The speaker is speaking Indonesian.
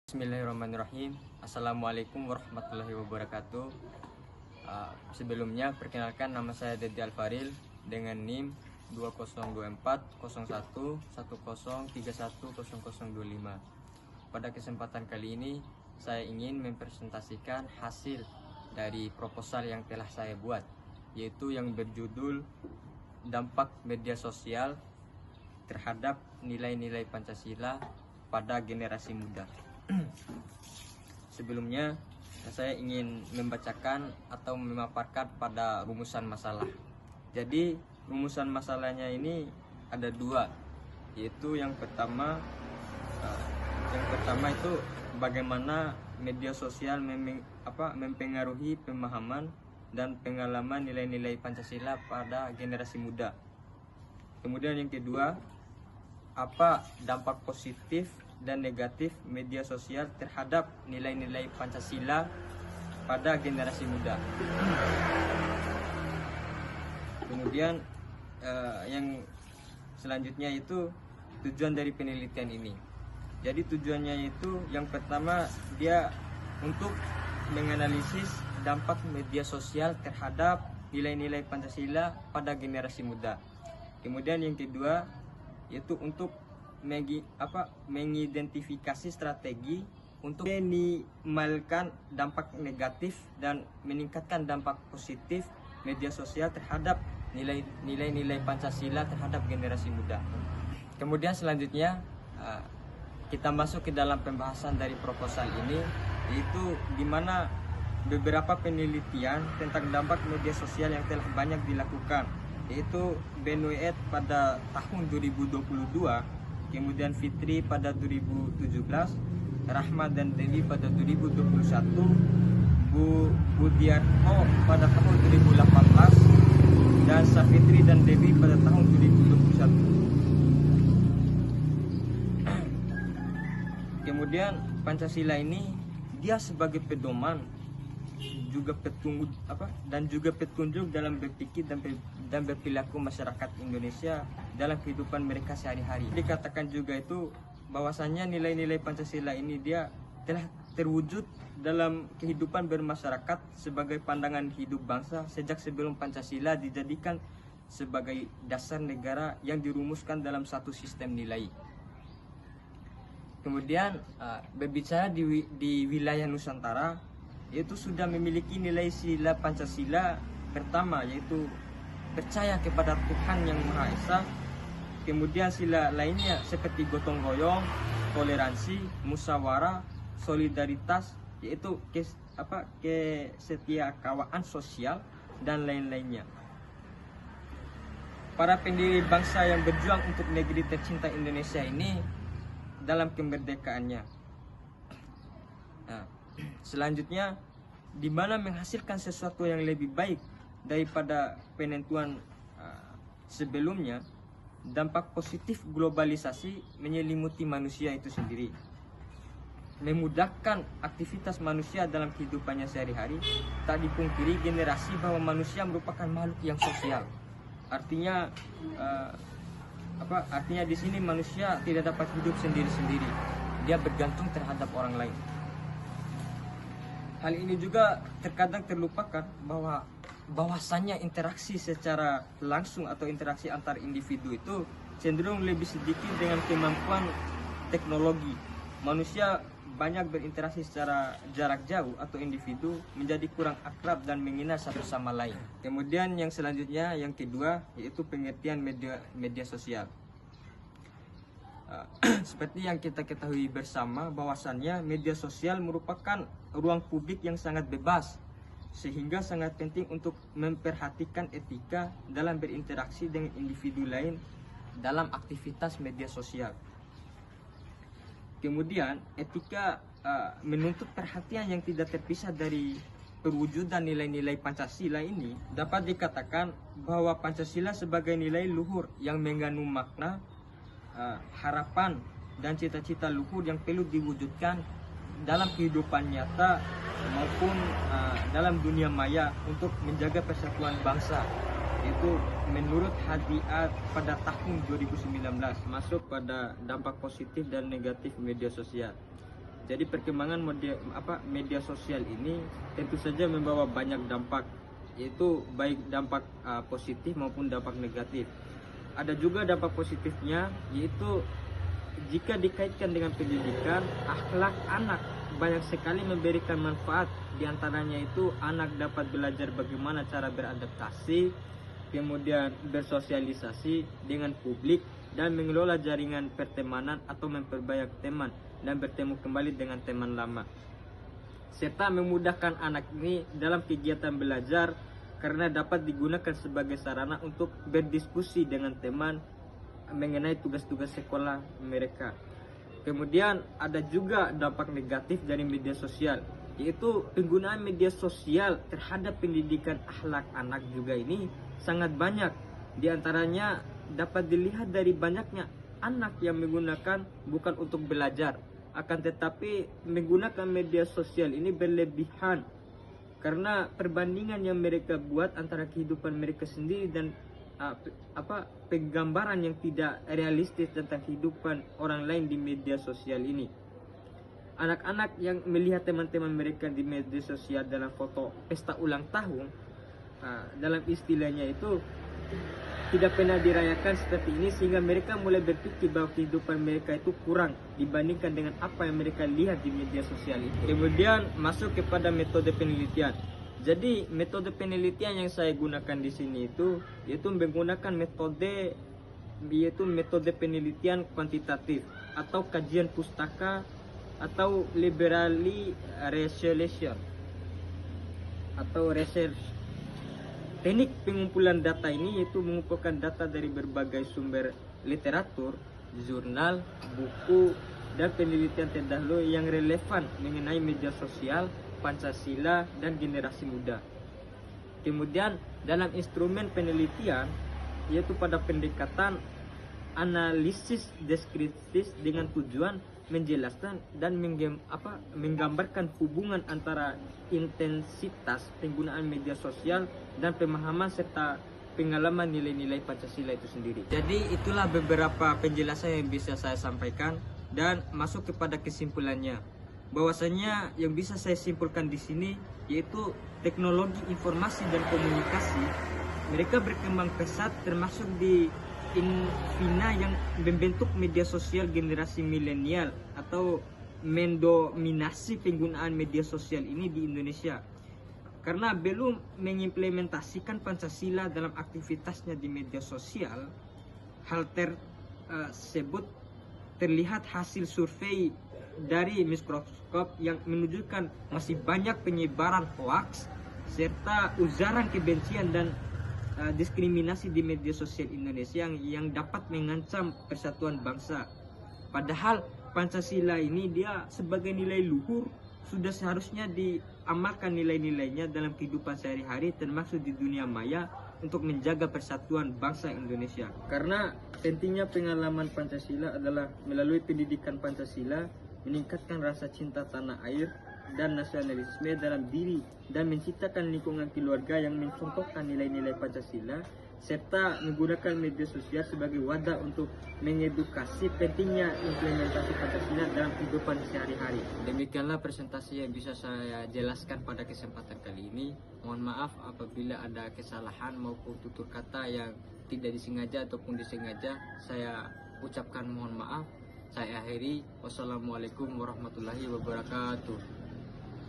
Bismillahirrahmanirrahim. Assalamualaikum warahmatullahi wabarakatuh. Sebelumnya perkenalkan, nama saya Dedi Alfaril dengan NIM 20240110310025. Pada kesempatan kali ini saya ingin mempresentasikan hasil dari proposal yang telah saya buat, yaitu yang berjudul Dampak Media Sosial terhadap Nilai-nilai Pancasila pada Generasi Muda. Sebelumnya saya ingin membacakan atau memaparkan pada rumusan masalah. Jadi rumusan masalahnya ini ada dua, yaitu yang pertama itu bagaimana media sosial mempengaruhi pemahaman dan pengalaman nilai-nilai Pancasila pada generasi muda. Kemudian yang kedua, apa dampak positif dan negatif media sosial terhadap nilai-nilai Pancasila pada generasi muda. Kemudian yang selanjutnya itu tujuan dari penelitian ini. Jadi tujuannya itu yang pertama, dia untuk menganalisis dampak media sosial terhadap nilai-nilai Pancasila pada generasi muda. Kemudian yang kedua yaitu untuk mengidentifikasi strategi untuk meminimalkan dampak negatif dan meningkatkan dampak positif media sosial terhadap nilai-nilai Pancasila terhadap generasi muda. Kemudian selanjutnya kita masuk ke dalam pembahasan dari proposal ini, yaitu di mana beberapa penelitian tentang dampak media sosial yang telah banyak dilakukan, yaitu Benoit pada tahun 2022, kemudian Fitri pada 2017, Rahmat dan Dewi pada 2021, Budiarto pada tahun 2018, dan Safitri dan Dewi pada tahun 2021. Kemudian Pancasila ini dia sebagai pedoman juga petunjuk dalam berpikir dan berperilaku masyarakat Indonesia dalam kehidupan mereka sehari-hari. Dikatakan juga itu bahwasannya nilai-nilai Pancasila ini dia telah terwujud dalam kehidupan bermasyarakat sebagai pandangan hidup bangsa sejak sebelum Pancasila dijadikan sebagai dasar negara yang dirumuskan dalam satu sistem nilai. Kemudian berbicara di wilayah Nusantara, yaitu sudah memiliki nilai sila Pancasila pertama, yaitu percaya kepada Tuhan Yang Maha Esa. Kemudian sila lainnya seperti gotong royong, toleransi, musyawarah, solidaritas, yaitu kesetiakawanan sosial dan lain-lainnya. Para pendiri bangsa yang berjuang untuk negeri tercinta Indonesia ini dalam kemerdekaannya. Nah, selanjutnya, di mana menghasilkan sesuatu yang lebih baik daripada penentuan sebelumnya, dampak positif globalisasi menyelimuti manusia itu sendiri, memudahkan aktivitas manusia dalam kehidupannya sehari-hari. Tak dipungkiri generasi bahwa manusia merupakan makhluk yang sosial. Artinya di sini manusia tidak dapat hidup sendiri-sendiri. Dia bergantung terhadap orang lain. Hal ini juga terkadang terlupakan bahwasannya interaksi secara langsung atau interaksi antar individu itu cenderung lebih sedikit dengan kemampuan teknologi. Manusia banyak berinteraksi secara jarak jauh atau individu menjadi kurang akrab dan mengenal satu sama lain. Kemudian yang selanjutnya, yang kedua, yaitu pengertian media sosial. Seperti yang kita ketahui bersama bahwasannya media sosial merupakan ruang publik yang sangat bebas, sehingga sangat penting untuk memperhatikan etika dalam berinteraksi dengan individu lain dalam aktivitas media sosial. Kemudian etika menuntut perhatian yang tidak terpisah dari perwujudan nilai-nilai Pancasila ini. Dapat dikatakan bahwa Pancasila sebagai nilai luhur yang mengandung makna, harapan dan cita-cita luhur yang perlu diwujudkan dalam kehidupan nyata maupun dalam dunia maya untuk menjaga persatuan bangsa. Itu menurut Hadiat pada tahun 2019. Masuk pada dampak positif dan negatif media sosial. Jadi perkembangan media sosial ini tentu saja membawa banyak dampak, yaitu baik dampak positif maupun dampak negatif. Ada juga dampak positifnya, yaitu jika dikaitkan dengan pendidikan, akhlak anak banyak sekali memberikan manfaat. Di antaranya itu anak dapat belajar bagaimana cara beradaptasi, kemudian bersosialisasi dengan publik, dan mengelola jaringan pertemanan atau memperbanyak teman dan bertemu kembali dengan teman lama, serta memudahkan anak ini dalam kegiatan belajar karena dapat digunakan sebagai sarana untuk berdiskusi dengan teman mengenai tugas-tugas sekolah mereka. Kemudian ada juga dampak negatif dari media sosial, yaitu penggunaan media sosial terhadap pendidikan akhlak anak juga ini sangat banyak. Di antaranya dapat dilihat dari banyaknya anak yang menggunakan bukan untuk belajar, akan tetapi menggunakan media sosial ini berlebihan karena perbandingan yang mereka buat antara kehidupan mereka sendiri dan penggambaran yang tidak realistis tentang kehidupan orang lain di media sosial ini. Anak-anak yang melihat teman-teman mereka di media sosial dalam foto pesta ulang tahun, dalam istilahnya itu tidak pernah dirayakan seperti ini, sehingga mereka mulai berpikir bahwa kehidupan mereka itu kurang dibandingkan dengan apa yang mereka lihat di media sosial itu. Kemudian masuk kepada metode penelitian. Jadi metode penelitian yang saya gunakan di sini itu yaitu menggunakan metode penelitian kuantitatif atau kajian pustaka atau liberally research atau research. Teknik pengumpulan data ini yaitu mengumpulkan data dari berbagai sumber literatur, jurnal, buku, dan penelitian terdahulu yang relevan mengenai media sosial, Pancasila, dan generasi muda. Kemudian dalam instrumen penelitian yaitu pada pendekatan analisis deskriptif dengan tujuan menjelaskan dan menggambarkan hubungan antara intensitas penggunaan media sosial dan pemahaman serta pengalaman nilai-nilai Pancasila itu sendiri. Jadi itulah beberapa penjelasan yang bisa saya sampaikan, dan masuk kepada kesimpulannya. Bahwasanya yang bisa saya simpulkan di sini yaitu teknologi informasi dan komunikasi mereka berkembang pesat, termasuk di Vina yang membentuk media sosial generasi milenial atau mendominasi penggunaan media sosial ini di Indonesia karena belum mengimplementasikan Pancasila dalam aktivitasnya di media sosial. Hal tersebut terlihat hasil survei dari mikroskop yang menunjukkan masih banyak penyebaran hoaks serta ujaran kebencian dan diskriminasi di media sosial Indonesia yang dapat mengancam persatuan bangsa. Padahal Pancasila ini dia sebagai nilai luhur sudah seharusnya diamalkan nilai-nilainya dalam kehidupan sehari-hari, termasuk di dunia maya, untuk menjaga persatuan bangsa Indonesia. Karena pentingnya pengalaman Pancasila adalah melalui pendidikan Pancasila meningkatkan rasa cinta tanah air dan nasionalisme dalam diri dan menciptakan lingkungan keluarga yang mencontohkan nilai-nilai Pancasila, serta menggunakan media sosial sebagai wadah untuk mengedukasi pentingnya implementasi Pancasila dalam kehidupan sehari-hari. Demikianlah presentasi yang bisa saya jelaskan pada kesempatan kali ini. Mohon maaf apabila ada kesalahan maupun tutur kata yang tidak disengaja ataupun disengaja. Saya ucapkan mohon maaf. Saya akhiri. Wassalamualaikum warahmatullahi wabarakatuh.